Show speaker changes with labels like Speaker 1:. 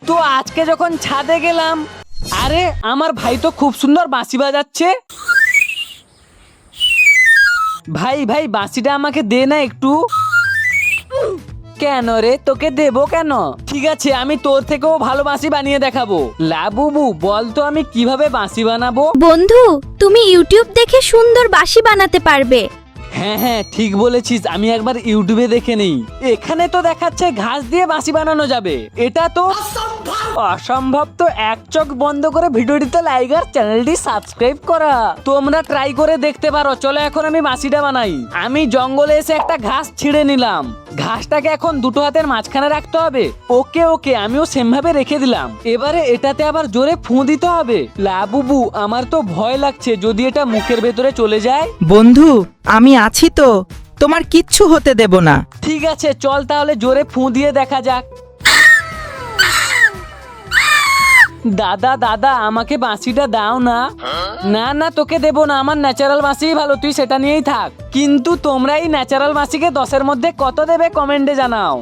Speaker 1: তো আজকে যখন ছাদে গেলাম, আরে আমার ভাই তো খুব সুন্দর বাঁশি বাজাচ্ছে। ভাই ভাই বাঁশিটা আমাকে দে না একটু। কেন রে, তোকে দেবো কেন? ঠিক আছে, আমি তোর থেকেও ভালো বাঁশি বানিয়ে দেখাবো। লাবুবু বল তো আমি কিভাবে বাঁশি বানাবো?
Speaker 2: বন্ধু, তুমি ইউটিউব দেখে সুন্দর বাঁশি বানাতে পারবে।
Speaker 1: হ্যাঁ হ্যাঁ ঠিক বলেছিস, আমি একবার ইউটিউবে দেখে নেই। এখানে তো দেখাচ্ছে ঘাস দিয়ে বাঁশি বানানো যাবে, এটা তো অসম্ভব। তো এক চোখ বন্ধ করে ভিডিওটিতে লাইক আর চ্যানেলটি সাবস্ক্রাইব করা। তোমরা ট্রাই করে দেখতে পারো। চলো এখন আমি বাঁশিটা বানাই। আমি জঙ্গলে এসে একটা ঘাস ছিঁড়ে নিলাম। ঘাসটাকে এখন দুটো হাতের মাঝখানে রাখতে হবে। ওকে ওকে, আমিও সেম ভাবে রেখে দিলাম। এবারে এটাতে আবার জোরে ফুঁ দিতে হবে। লাবুবু আমার তো ভয় লাগছে, যদি এটা মুখের ভেতরে চলে যায়।
Speaker 3: বন্ধু, আমি আছি তো, তোমার কিচ্ছু হতে দেব না।
Speaker 1: ঠিক আছে চল তাহলে জোরে ফুঁ দিয়ে দেখা যাক। দাদা দাদা আমাকে বাঁশিটা দাও না। না না তোকে দেবো না, আমার ন্যাচারাল বাঁশিই ভালো, তুই সেটা নিয়েই থাক। কিন্তু তোমরা এই ন্যাচারাল বাঁশিকে 10-এর মধ্যে কত দেবে কমেন্টে জানাও।